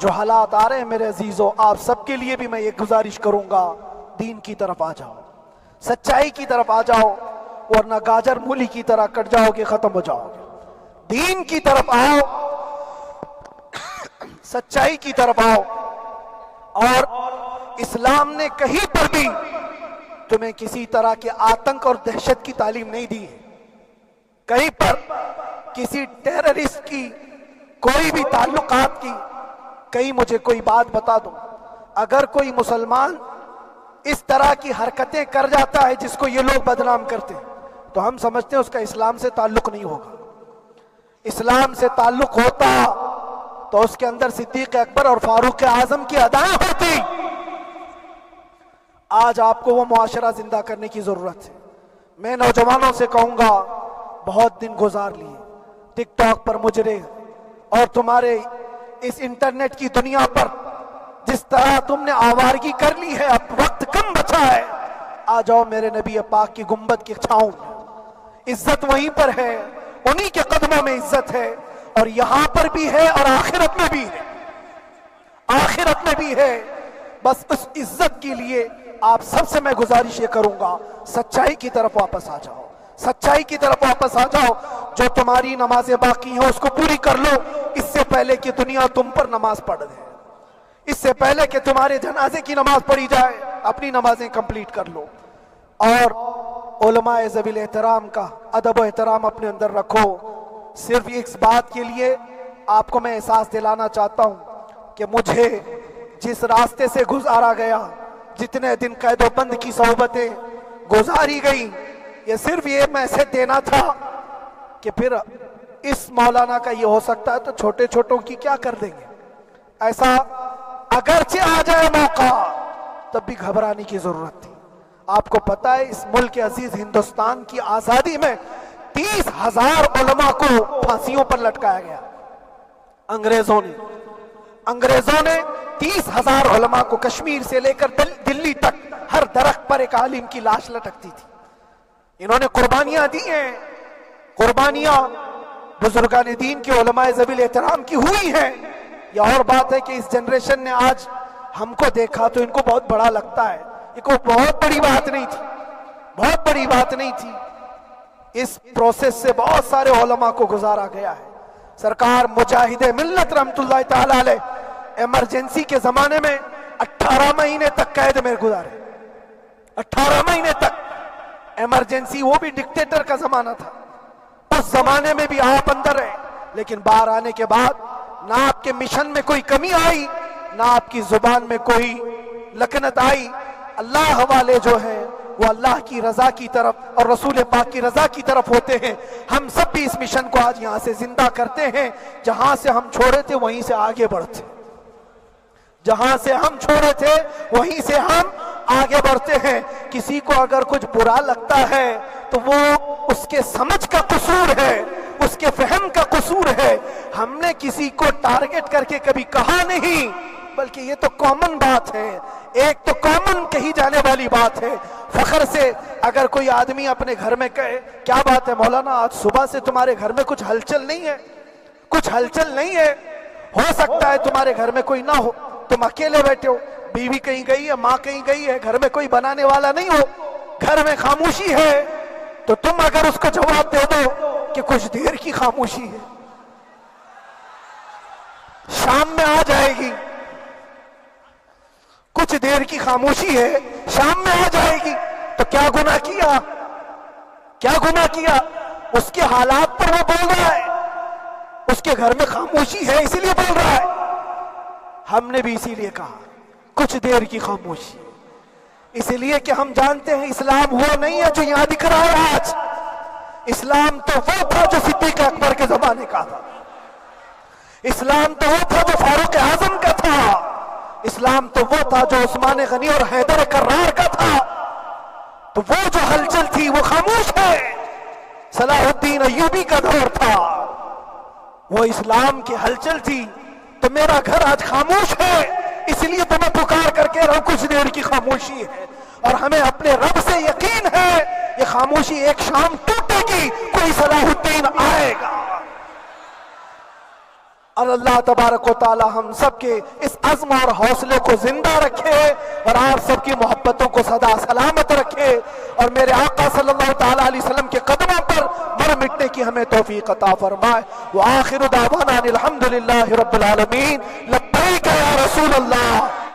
جو حالات آ رہے ہیں میرے عزیزوں، آپ سب کے لیے بھی میں یہ گزارش کروں گا، دین کی طرف آ جاؤ، سچائی کی طرف آ جاؤ، ورنہ گاجر مولی کی طرح کٹ جاؤ گے، ختم ہو جاؤ گے۔ دین کی طرف آؤ، سچائی کی طرف آؤ۔ اور اسلام نے کہیں پر بھی تمہیں کسی طرح کے آتنک اور دہشت کی تعلیم نہیں دی ہے۔ کہیں پر کسی ٹیررسٹ کی کوئی بھی تعلقات کی، کہیں مجھے کوئی بات بتا دو، اگر کوئی مسلمان اس طرح کی حرکتیں کر جاتا ہے جس کو یہ لوگ بدنام کرتے ہیں، تو ہم سمجھتے ہیں اس کا اسلام سے تعلق نہیں ہوگا۔ اسلام سے تعلق ہوتا تو اس کے اندر صدیق اکبر اور فاروق اعظم کی ادائیں ہوتی۔ آج آپ کو وہ معاشرہ زندہ کرنے کی ضرورت ہے۔ میں نوجوانوں سے کہوں گا، بہت دن گزار لیے ٹک ٹاک پر مجرے، اور تمہارے اس انٹرنیٹ کی دنیا پر جس طرح تم نے آوارگی کر لی ہے، اب وقت کم بچا ہے۔ آ جاؤ میرے نبی پاک کی گنبد کی چھاؤں میں، عزت وہیں پر ہے، انہی کے قدموں میں عزت ہے، اور یہاں پر بھی ہے اور آخرت میں بھی ہے، آخرت میں بھی ہے۔ بس اس عزت کے لیے آپ سب سے میں گزارش یہ کروں گا، سچائی کی طرف واپس آ جاؤ، سچائی کی طرف واپس آ جاؤ۔ جو تمہاری نمازیں باقی ہیں اس کو پوری کر لو، اس سے پہلے کہ دنیا تم پر نماز پڑھ دے، اس سے پہلے کہ تمہارے جنازے کی نماز پڑھی جائے، اپنی نمازیں کمپلیٹ کر لو۔ اور علماء ذوی احترام کا ادب و احترام اپنے اندر رکھو۔ صرف اس بات کے لیے آپ کو میں احساس دلانا چاہتا ہوں کہ مجھے جس راستے سے گزارا گیا، جتنے دن قید و بند کی صحبتیں گزاری گئی، یہ صرف یہ میسج دینا تھا کہ پھر اس مولانا کا یہ ہو سکتا ہے تو چھوٹے چھوٹوں کی کیا کر دیں گے۔ ایسا اگرچہ آ جائے موقع، تب بھی گھبرانے کی ضرورت تھی۔ آپ کو پتا ہے اس ملک عزیز ہندوستان کی آزادی میں 30,000 علماء کو پھانسیوں پر لٹکایا گیا۔ انگریزوں نے 30,000 علماء کو کشمیر سے لے کر دلی تک ہر درخت پر ایک عالم کی لاش لٹکتی تھی۔ انہوں نے قربانیاں دی ہیں، قربانیاں بزرگان دین کے علماء ذوی احترام کی ہوئی ہیں۔ یہ اور بات ہے کہ اس جنریشن نے آج ہم کو دیکھا تو ان کو بہت بڑا لگتا ہے، یہ کوئی بہت بڑی بات نہیں تھی، بہت بڑی بات نہیں تھی۔ اس پروسیس سے بہت سارے علماء کو گزارا گیا ہے۔ سرکار مجاہد ملت رحمت اللہ تعالی علیہ ایمرجنسی کے زمانے میں 18 مہینے تک قید میں گزارے، 18 مہینے تک ایمرجنسی، وہ بھی ڈکٹیٹر کا زمانہ تھا۔ اس زمانے میں بھی آپ اندر رہے، لیکن باہر آنے کے بعد نہ آپ کے مشن میں کوئی کمی آئی، نہ آپ کی زبان میں کوئی لکنت آئی۔ اللہ والے جو ہیں وہ اللہ کی رضا کی طرف اور رسول پاک کی رضا کی طرف ہوتے ہیں۔ ہم سب بھی اس مشن کو آج یہاں سے زندہ کرتے ہیں، جہاں سے ہم چھوڑے تھے وہیں سے آگے بڑھتے، جہاں سے ہم چھوڑے تھے وہیں سے ہم آگے بڑھتے ہیں۔ کسی کو اگر کچھ برا لگتا ہے تو وہ اس کے سمجھ کا قصور ہے، اس کے فہم کا قصور ہے۔ ہم نے کسی کو ٹارگٹ کر کے کبھی کہا نہیں، بلکہ یہ تو کامن بات ہے، ایک تو کامن کہی جانے والی بات ہے۔ فخر سے اگر کوئی آدمی اپنے گھر میں کہے، کیا بات ہے مولانا آج صبح سے تمہارے گھر میں کچھ ہلچل نہیں ہے، کچھ ہلچل نہیں ہے، ہو سکتا ہے تمہارے گھر میں کوئی نہ ہو، تم اکیلے بیٹھے ہو، بیوی کہیں گئی ہے، ماں کہیں گئی ہے، گھر میں کوئی بنانے والا نہیں ہو، گھر میں خاموشی ہے، تو تم اگر اس کو جواب دے دو کہ کچھ دیر کی خاموشی ہے، شام میں آ جائے گی، کچھ دیر کی خاموشی ہے، شام میں آ جائے گی، تو کیا گناہ کیا، کیا گناہ کیا؟ اس کے حالات پر وہ بول رہا ہے، اس کے گھر میں خاموشی ہے اسی لیے بول رہا ہے۔ ہم نے بھی اسی لیے کہا کچھ دیر کی خاموشی، اس لیے کہ ہم جانتے ہیں اسلام وہ نہیں ہے جو یہاں دکھ رہا ہے آج، اسلام تو وہ تھا جو صدیق اکبر کے زمانے کا تھا، اسلام تو وہ تھا جو فاروق اعظم کا تھا، اسلام تو وہ تھا جو عثمان غنی اور حیدر کرار کا تھا۔ تو وہ جو ہلچل تھی وہ خاموش ہے، صلاح الدین ایوبی کا دور تھا، وہ اسلام کی ہلچل تھی۔ تو میرا گھر آج خاموش ہے، اس لیے تو میں پکار کر کے رہا کچھ دیر کی خاموشی ہے، اور ہمیں اپنے رب سے یقین ہے یہ خاموشی ایک شام ٹوٹے گی، کوئی صلاح الدین آئے گا، اور اللہ تبارک و تعالی ہم سب کے اس عزم اور حوصلے کو زندہ رکھے اور آپ سب کی محبتوں کو سدا سلامت رکھے اور میرے آقا صلی اللہ تعالی علیہ وسلم کے قدموں پر مر مٹنے کی ہمیں توفیق عطا فرمائے. وآخر دعوانا الحمدللہ رب العالمین. لبیک یا رسول اللہ.